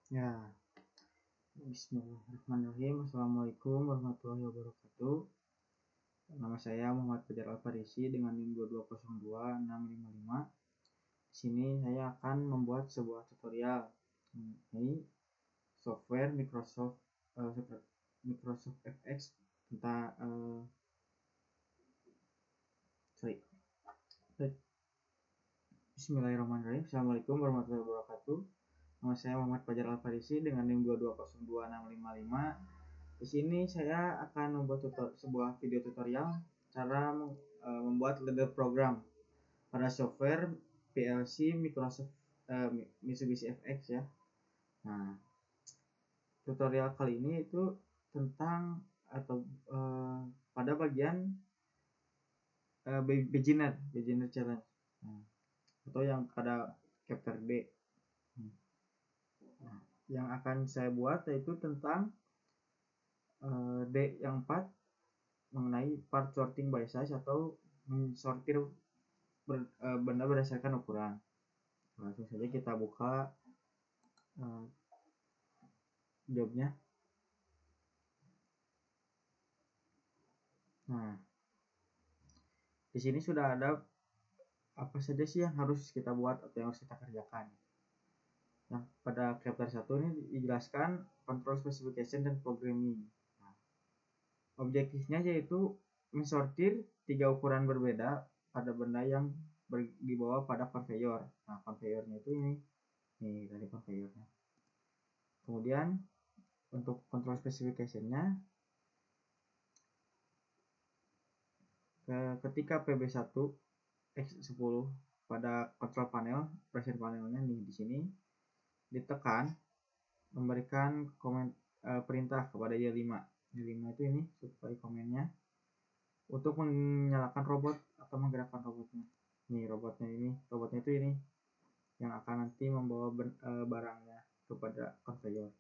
Ya, bismillahirrahmanirrahim. Assalamualaikum warahmatullahi wabarakatuh. Nama saya Muhammad Fajar Al-Farisi dengan NIM 2202655. Di sini saya akan membuat sebuah tutorial mengenai software Microsoft FX tentang Bismillahirrahmanirrahim. Assalamualaikum warahmatullahi wabarakatuh. Nama saya Muhammad Fajar Al-Farisi dengan NIM 2202655. Di sini saya akan membuat sebuah video tutorial cara membuat ladder program pada software PLC Microsoft Mitsubishi FX ya. Nah, tutorial kali ini itu tentang atau pada bagian beginner challenge. Nah, atau yang pada chapter D. Nah, yang akan saya buat yaitu tentang D yang 4 mengenai part sorting by size atau mensortir benda berdasarkan ukuran. Langsung saja kita buka jobnya. Nah, di sini sudah ada apa saja sih yang harus kita buat atau yang harus kita kerjakan. Nah, pada chapter 1 ini dijelaskan control specification dan programming. Nah, objektifnya yaitu mensortir 3 ukuran berbeda pada benda yang dibawa pada conveyor. Nah, conveyornya itu ini dari conveyornya. Kemudian untuk control specification-nya, ketika PB1 X10 pada control panel, pressure panelnya nih di sini ditekan, memberikan perintah kepada Y5. Y5 itu ini supply komennya untuk menyalakan robot atau menggerakkan robotnya. Nih robotnya itu ini yang akan nanti membawa barangnya kepada conveyor.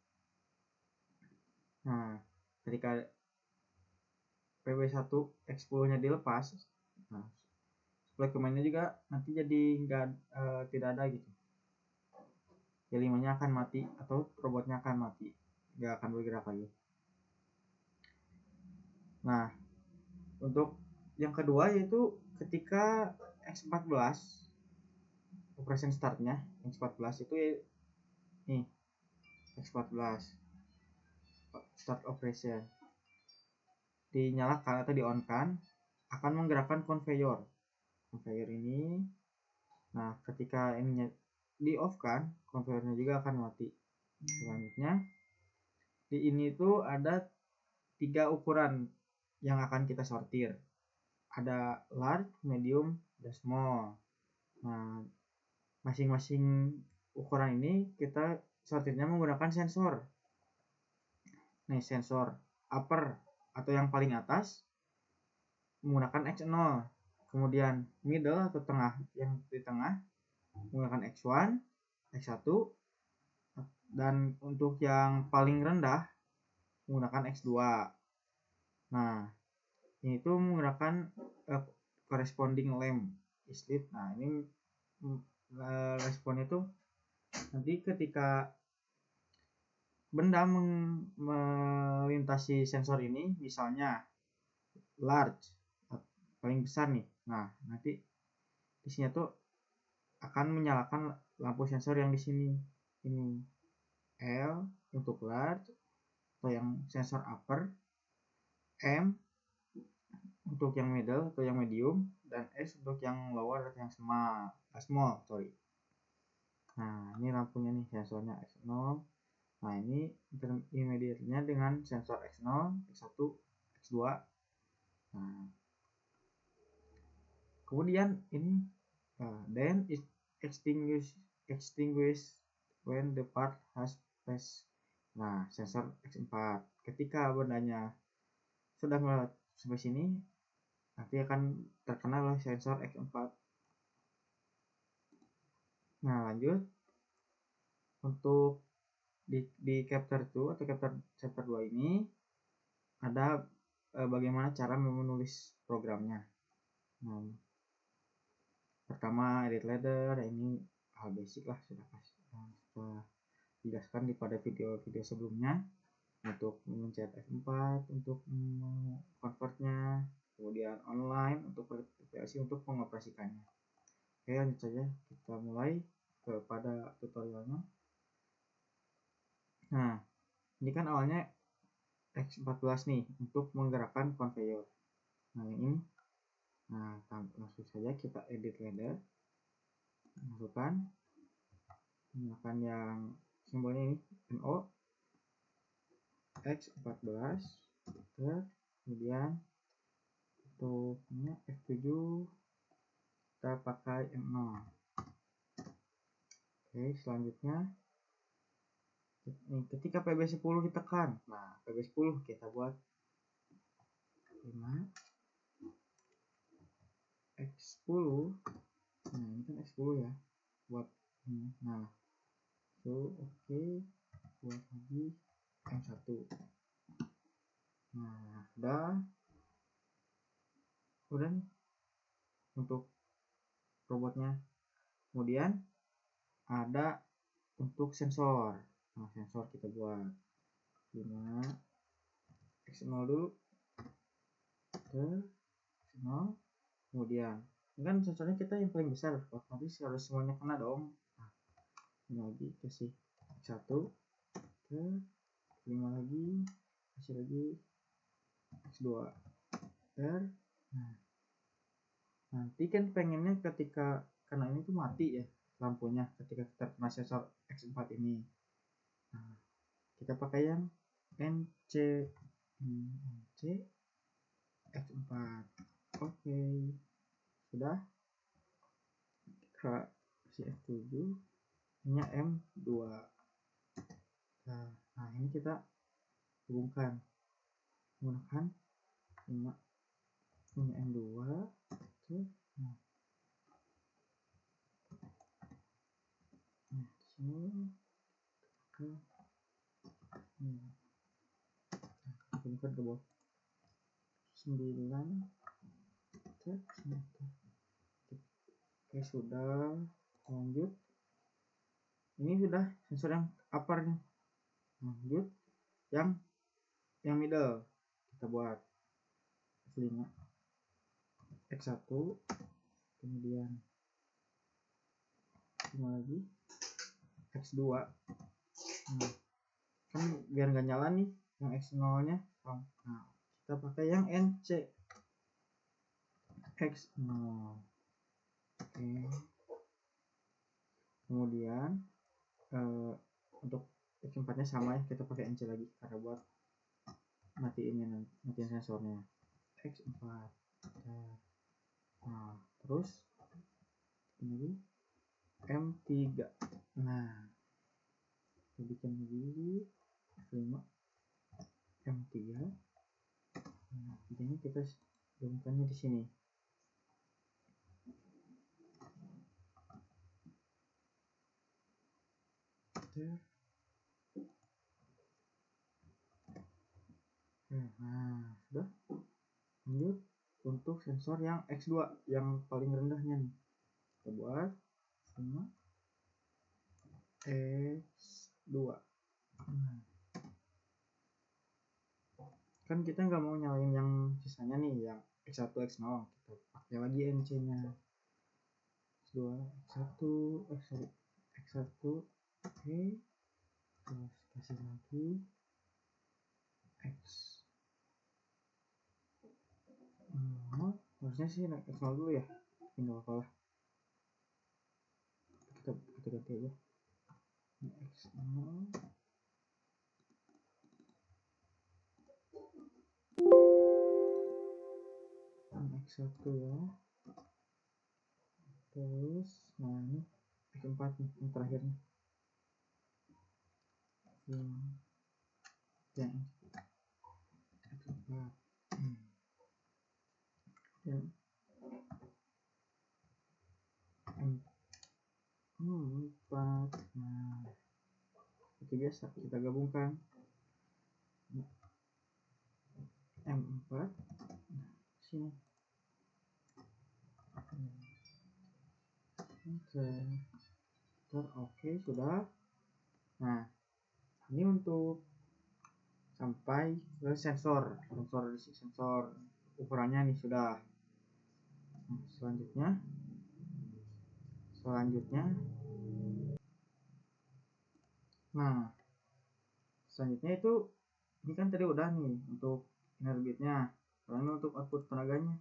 Nah, ketika PB1 X10 nya dilepas, nah supply command-nya juga nanti jadi tidak ada gitu. Y5 nya akan mati atau robotnya akan mati, nggak akan bergerak lagi. Nah, untuk yang kedua yaitu ketika X14 operation startnya, X14 itu nih X14 start operation dinyalakan atau di-on-kan, akan menggerakkan conveyor ini. Nah, ketika ininya di-off-kan, conveyornya juga akan mati. Selanjutnya di ini itu ada 3 ukuran yang akan kita sortir. Ada large, medium, dan small. Nah, masing-masing ukuran ini kita sortirnya menggunakan sensor. Nih, sensor upper atau yang paling atas menggunakan X0. Kemudian middle atau tengah, yang di tengah menggunakan X1, X1, dan untuk yang paling rendah menggunakan X2. Nah, ini itu menggunakan corresponding lamp islet. Nah, ini responnya itu nanti ketika benda melintasi sensor ini, misalnya large paling besar nih. Nah, nanti di sini tuh akan menyalakan lampu sensor yang di sini. Ini L untuk large atau yang sensor upper, M untuk yang middle atau yang medium, dan S untuk yang lower atau yang small. Nah, ini lampunya nih, sensornya X0. Nah, ini intermediate-nya dengan sensor X0, X1, X2. Nah, kemudian ini then it extinguish when the part has passed. Nah, sensor X4. Ketika bendanya sudah melewati sampai sini, nanti akan terkena oleh sensor X4. Nah, lanjut untuk di chapter 2 atau chapter 2 ini ada bagaimana cara menulis programnya. Nah, pertama edit ladder, ini hal basic lah, sudah dijelaskan pada video-video sebelumnya untuk mencet F4 untuk convertnya, kemudian online untuk VLC untuk mengoperasikannya. Oke, lanjut saja kita mulai kepada tutorialnya. Nah, ini kan awalnya X14 nih untuk menggerakkan conveyor. Nah, yang ini. Nah, langsung saja kita edit ladder. Masukkan yang simbolnya ini NO X14, kemudian untuk F7 kita pakai M0. Oke, selanjutnya ketika PB10 ditekan, nah PB10 kita buat 5 X10. Nah, ini kan X10 ya, buat ini. Nah, oke, buat lagi M1. Nah, udah nih untuk robotnya. Kemudian ada untuk sensor. Nah, sensor kita buat 5 X0 dulu, X0. Kemudian ini kan sensornya kita yang paling besar, otomatis harus semuanya kena dong. Nah, ini lagi kasih X1, 5 lagi, kasih lagi X2. Nah, nanti kan pengennya ketika kena ini tuh mati ya lampunya ketika kita kena sensor X4 ini. Nah, kita pakai yang NC X4. Oke, sudah. Kasih F7, ini M2. Nah, ini kita hubungkan menggunakan 5 ini M2. Nah, sini hubungkan ke bawah 9. Oke, sudah. Lanjut, ini sudah sensor yang upper nih. Lanjut yang middle kita buat F5 X1, kemudian 5 lagi X2. Nah, kan biar nggak nyala nih yang X0 nya. Nah, kita pakai yang NC X0. Oke, kemudian untuk X4 nya sama ya, kita pakai NC lagi karena buat matiin sensornya X4. Nah, terus ini M3. Nah, kita bikin lagi 5 M3. Nah, ini kita gabungkannya di sini. Nah, sudah. Lanjut untuk sensor yang X2 yang paling rendahnya nih, kita buat 5 X2. Nah, kan kita nggak mau nyalain yang sisanya nih yang X1 X0, kita pakai lagi NC nya X2 X1 X1. Oke, terus kasih lagi X. Harusnya sih X0 dulu ya, tinggal apa lah, kita ganti aja X0. X1 ya. Terus nah ini X4 nih yang terakhir nih. Yang X4 yang M4. Nah, seperti biasa kita gabungkan M4 sini. Oke, sudah. Nah, Ini untuk sampai ke sensor ukurannya nih sudah. Nah, selanjutnya nah selanjutnya itu ini kan tadi udah nih untuk inner beatnya. Sekarang untuk output tenaganya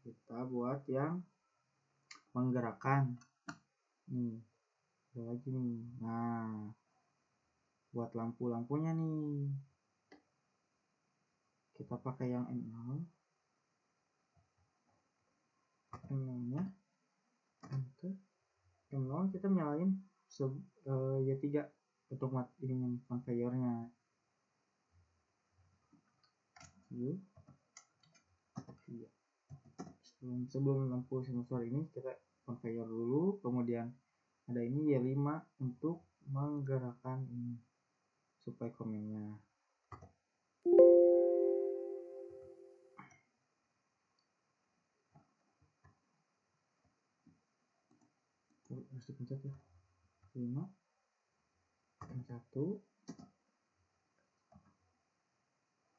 kita buat yang menggerakkan nih, ada lagi nih. Nah, buat lampunya nih kita pakai yang M0 nya untuk M0 kita nyalain Y3 untuk ininya conveyornya. Sebelum lampu sensor ini kita conveyor dulu, kemudian ada ini Y5 untuk menggerakkan ini supply commandnya. Harus dipencet ya, 5 yang 1.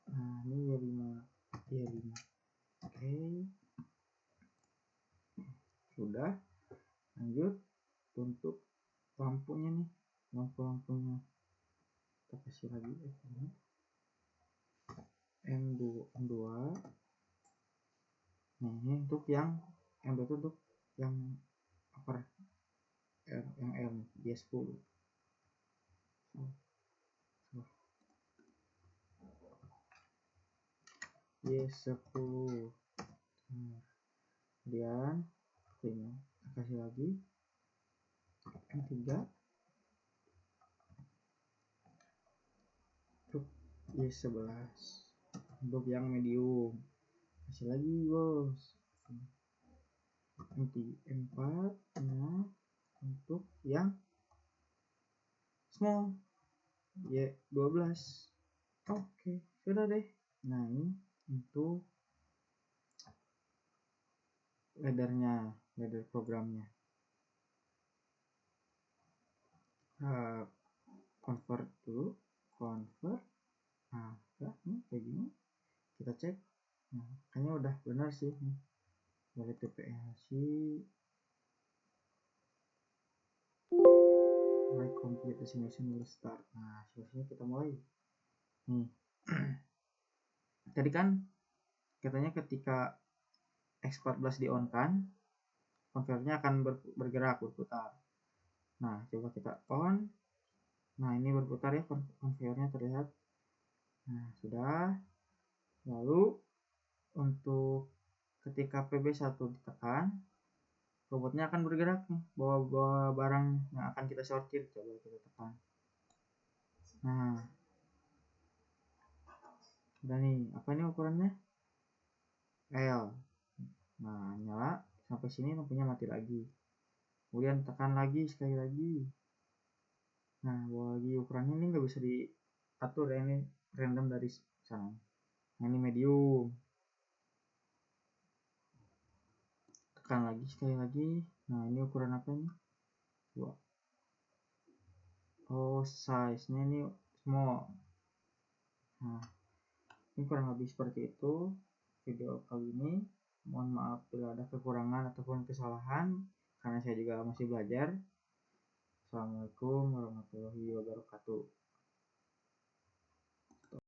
Nah ini Y5 oke, sudah. Lanjut untuk lampunya nih, lampunya kita kasih lagi M2. Nah ini untuk yang M2 itu untuk yang upper yang L Y10. Y10. Kemudian ini kasih lagi M3 untuk Y11 untuk yang medium. Kasih lagi bos M4 nah untuk yang small Y12. Oke, sudah deh. Nah ini untuk ladder programnya. Convert dulu, nah udah nih kayak gini kita cek. Nah kayaknya udah benar sih nih dari TPLC mulai complete simulation will start. Nah simulasinya kita mulai nih. Tadi kan katanya ketika X14 di on kan converternya akan bergerak berputar. Nah coba kita on. Nah ini berputar ya, conveyornya terlihat. Nah sudah. Lalu untuk ketika PB1 ditekan, robotnya akan bergerak nih, bawa barang yang akan kita sortir. Coba kita tekan. Nah udah nih, apa ini ukurannya? L. Nah nyala sampai sini, lampunya mati lagi. Kemudian tekan lagi sekali lagi. Nah bawa lagi, ukurannya ini nggak bisa diatur ya, ini random dari sana. Nah ini medium. Tekan lagi sekali lagi. Nah ini ukuran apa ini? Oh size nya ini small. Nah ini kurang lebih seperti itu video kali ini. Mohon maaf bila ada kekurangan ataupun kesalahan karena saya juga masih belajar. Assalamualaikum warahmatullahi